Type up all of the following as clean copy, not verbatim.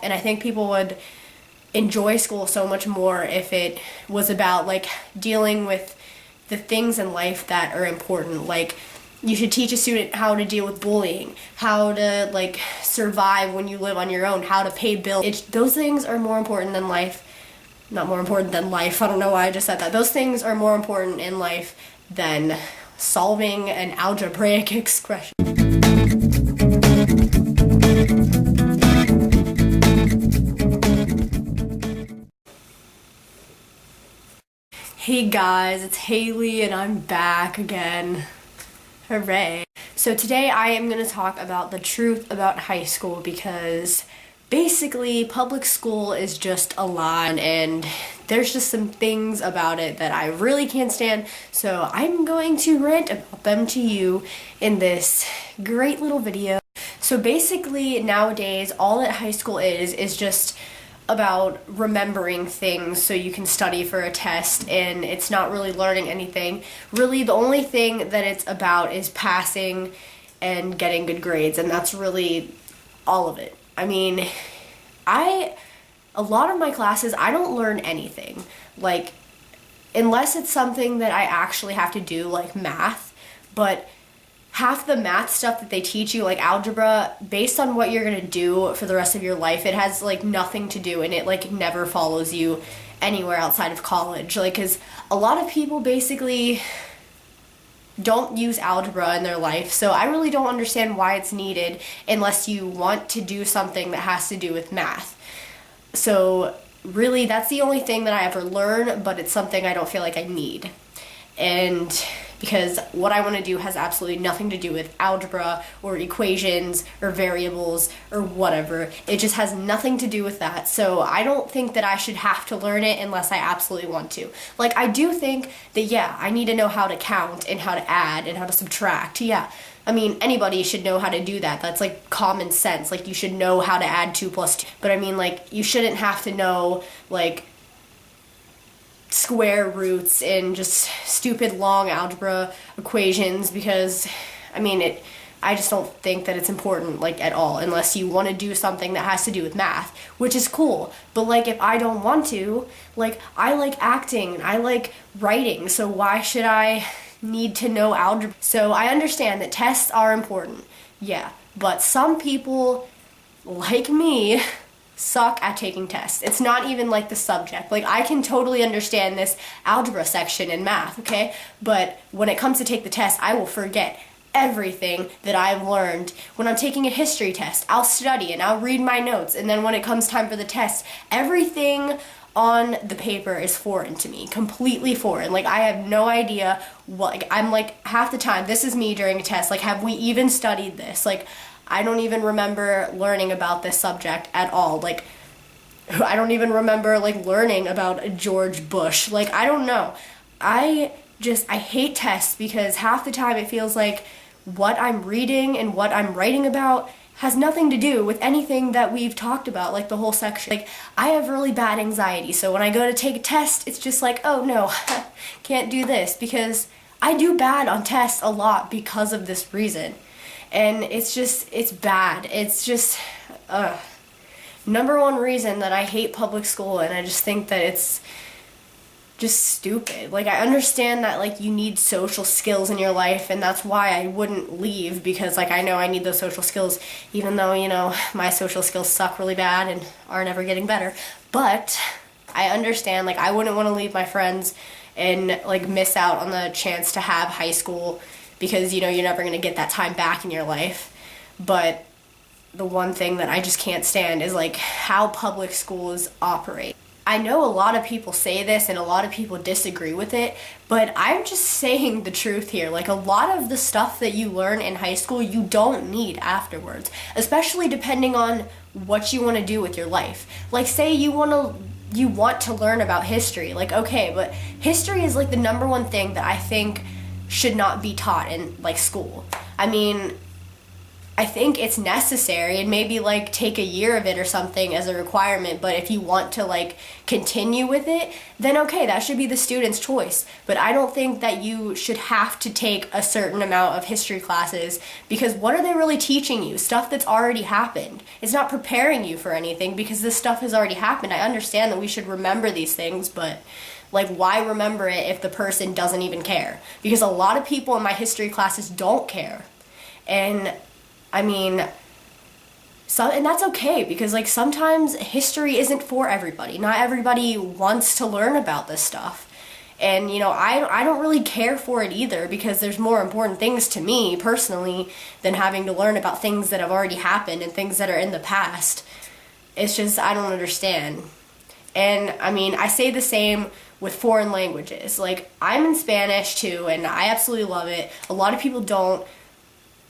And I think people would enjoy school so much more if it was about like dealing with the things in life that are important. Like, you should teach a student how to deal with bullying, how to like survive when you live on your own, how to pay bills. Those things are more important than life. Not more important than life. I don't know why I just said that. Those things are more important in life than solving an algebraic expression. Hey guys, it's Haley and I'm back again. Hooray. So today I am going to talk about the truth about high school, because basically public school is just a lie and there's just some things about it that I really can't stand. So I'm going to rant about them to you in this great little video. So basically nowadays all that high school is just about remembering things so you can study for a test, and it's not really learning anything. Really, the only thing that it's about is passing and getting good grades, and that's really all of it. I mean, a lot of my classes, I don't learn anything. Like, unless it's something that I actually have to do, like math, but half the math stuff that they teach you, like algebra, based on what you're gonna do for the rest of your life, it has like nothing to do, and it like never follows you anywhere outside of college. Like, cause a lot of people basically don't use algebra in their life, so I really don't understand why it's needed unless you want to do something that has to do with math. So really, that's the only thing that I ever learn, but it's something I don't feel like I need. And because what I want to do has absolutely nothing to do with algebra or equations or variables or whatever. It just has nothing to do with that. So I don't think that I should have to learn it unless I absolutely want to. Like, I do think that, yeah, I need to know how to count and how to add and how to subtract. Yeah. I mean, anybody should know how to do that. That's like common sense. Like, you should know how to add 2 plus 2. But I mean, like, you shouldn't have to know, like, square roots and just stupid long algebra equations, because I mean, I just don't think that it's important, like, at all, unless you want to do something that has to do with math, which is cool. But like, if I don't want to, like, I like acting and I like writing, so why should I need to know algebra? So I understand that tests are important, yeah, but some people like me suck at taking tests. It's not even like the subject. Like, I can totally understand this algebra section in math, okay? But when it comes to take the test, I will forget everything that I've learned. When I'm taking a history test, I'll study and I'll read my notes, and then when it comes time for the test, everything on the paper is foreign to me, completely foreign. Like, I have no idea what, like, I'm like, half the time, this is me during a test, like, have we even studied this? Like, I don't even remember learning about this subject at all. Like, I don't even remember, like, learning about George Bush. Like, I don't know. I hate tests, because half the time it feels like what I'm reading and what I'm writing about has nothing to do with anything that we've talked about, like the whole section. Like, I have really bad anxiety, so when I go to take a test, it's just like, oh no, can't do this, because I do bad on tests a lot because of this reason. And it's bad. It's just, number one reason that I hate public school, and I just think that it's just stupid. Like, I understand that, like, you need social skills in your life, and that's why I wouldn't leave, because, like, I know I need those social skills, even though, you know, my social skills suck really bad and are never getting better. But I understand, like, I wouldn't want to leave my friends and, like, miss out on the chance to have high school, because, you know, you're never going to get that time back in your life. But the one thing that I just can't stand is, like, how public schools operate. I know a lot of people say this and a lot of people disagree with it, but I'm just saying the truth here. Like, a lot of the stuff that you learn in high school, you don't need afterwards, especially depending on what you want to do with your life. Like, say you want to learn about history. Like, okay, but history is, like, the number one thing that I think should not be taught in, like, school. I mean, I think it's necessary, and maybe like take a year of it or something as a requirement, but if you want to like continue with it, then okay, that should be the student's choice. But I don't think that you should have to take a certain amount of history classes, because what are they really teaching you? Stuff that's already happened. It's not preparing you for anything because this stuff has already happened. I understand that we should remember these things, but like, why remember it if the person doesn't even care? Because a lot of people in my history classes don't care. And I mean, and that's okay, because like sometimes history isn't for everybody. Not everybody wants to learn about this stuff. And you know, I don't really care for it either, because there's more important things to me personally than having to learn about things that have already happened and things that are in the past. It's just, I don't understand. And I mean, I say the same with foreign languages. Like, I'm in Spanish too, and I absolutely love it. A lot of people don't.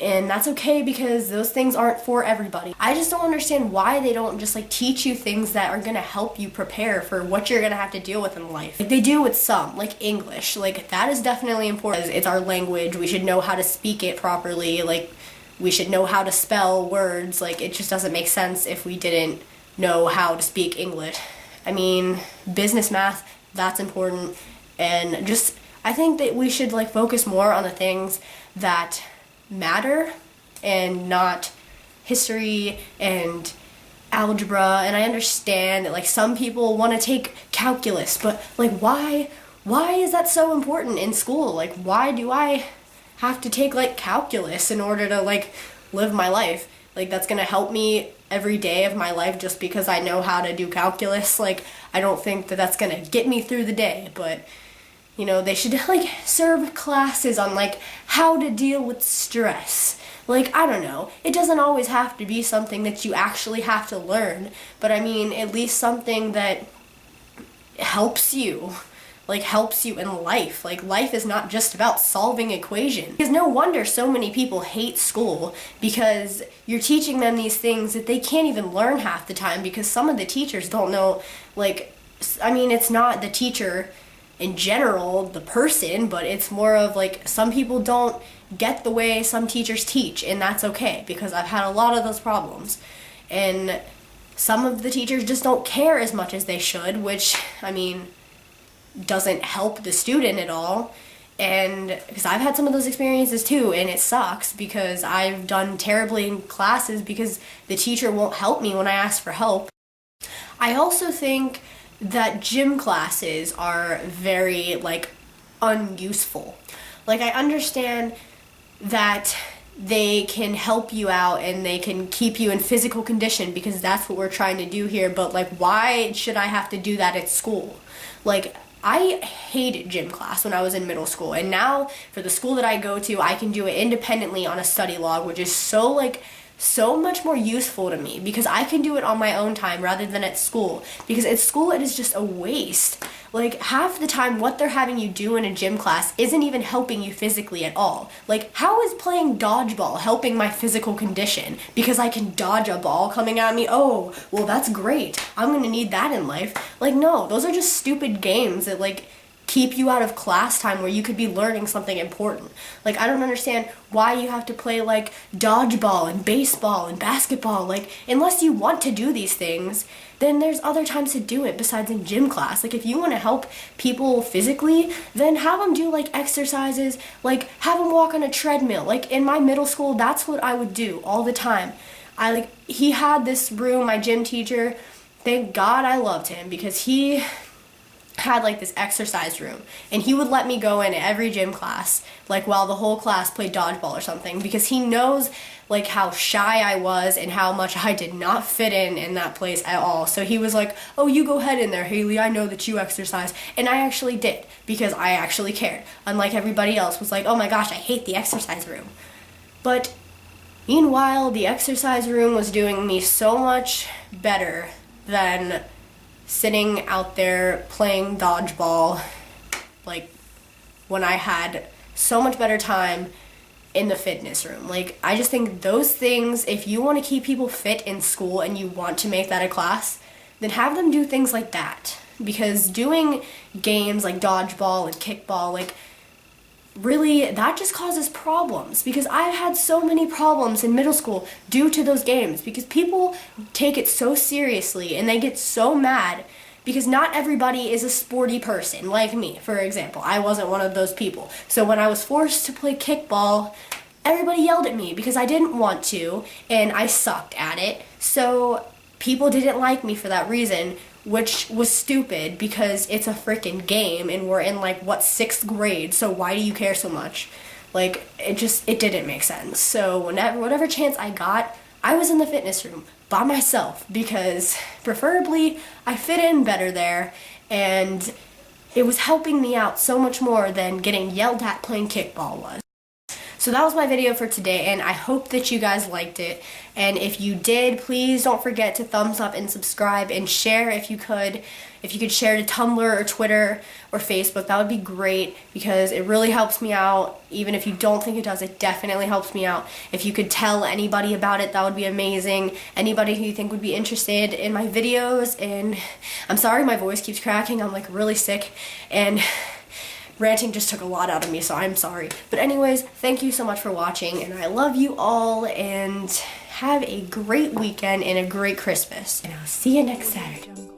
And that's okay, because those things aren't for everybody. I just don't understand why they don't just like teach you things that are gonna help you prepare for what you're gonna have to deal with in life. Like they do with some, like English. Like that is definitely important. It's our language. We should know how to speak it properly. Like we should know how to spell words. Like it just doesn't make sense if we didn't know how to speak English. I mean, business math, that's important. And just, I think that we should like focus more on the things that matter and not history and algebra. And I understand that like some people want to take calculus, but like why is that so important in school? Like why do I have to take like calculus in order to like live my life? Like that's gonna help me every day of my life just because I know how to do calculus. Like I don't think that that's gonna get me through the day, but you know, they should like serve classes on like how to deal with stress. Like, I don't know. It doesn't always have to be something that you actually have to learn, but I mean, at least something that helps you. Like helps you in life. Like life is not just about solving equations. Because no wonder so many people hate school, because you're teaching them these things that they can't even learn half the time, because some of the teachers don't know, like, I mean, it's not the teacher in general, the person, but it's more of like some people don't get the way some teachers teach, and that's okay, because I've had a lot of those problems. And some of the teachers just don't care as much as they should, which, I mean, doesn't help the student at all. And because I've had some of those experiences too, and it sucks because I've done terribly in classes because the teacher won't help me when I ask for help. I also think that gym classes are very like unuseful. Like I understand that they can help you out and they can keep you in physical condition, because that's what we're trying to do here, but like why should I have to do that at school? Like I hated gym class when I was in middle school, and now for the school that I go to, I can do it independently on a study log, which is so much more useful to me, because I can do it on my own time rather than at school. Because at school it is just a waste. Like half the time what they're having you do in a gym class isn't even helping you physically at all. Like how is playing dodgeball helping my physical condition? Because I can dodge a ball coming at me? Oh, well that's great. I'm gonna need that in life. Like no, those are just stupid games that like keep you out of class time where you could be learning something important. Like I don't understand why you have to play like dodgeball and baseball and basketball. Like unless you want to do these things, then there's other times to do it besides in gym class. Like if you want to help people physically, then have them do like exercises, like have them walk on a treadmill. Like in my middle school, that's what I would do all the time. He had this room, my gym teacher, thank God I loved him, because he had like this exercise room, and he would let me go in every gym class like while the whole class played dodgeball or something, because he knows like how shy I was and how much I did not fit in that place at all. So he was like, oh, you go ahead in there, Haley, I know that you exercise. And I actually did, because I actually cared, unlike everybody else was like, oh my gosh, I hate the exercise room. But meanwhile, the exercise room was doing me so much better than sitting out there playing dodgeball, like when I had so much better time in the fitness room. Like I just think those things, if you want to keep people fit in school and you want to make that a class, then have them do things like that. Because doing games like dodgeball and kickball, like really, that just causes problems, because I had so many problems in middle school due to those games, because people take it so seriously and they get so mad because not everybody is a sporty person like me. For example, I wasn't one of those people. So when I was forced to play kickball, everybody yelled at me because I didn't want to and I sucked at it. So people didn't like me for that reason, which was stupid because it's a freaking game and we're in like, what, 6th grade, so why do you care so much? Like, it didn't make sense. So whatever chance I got, I was in the fitness room by myself because preferably I fit in better there, and it was helping me out so much more than getting yelled at playing kickball was. So that was my video for today, and I hope that you guys liked it. And if you did, please don't forget to thumbs up and subscribe and share if you could. If you could share to Tumblr or Twitter or Facebook, that would be great because it really helps me out. Even if you don't think it does, it definitely helps me out. If you could tell anybody about it, that would be amazing. Anybody who you think would be interested in my videos. And I'm sorry my voice keeps cracking. I'm like really sick, and ranting just took a lot out of me, so I'm sorry. But anyways, thank you so much for watching, and I love you all, and have a great weekend and a great Christmas. And I'll see you next Saturday.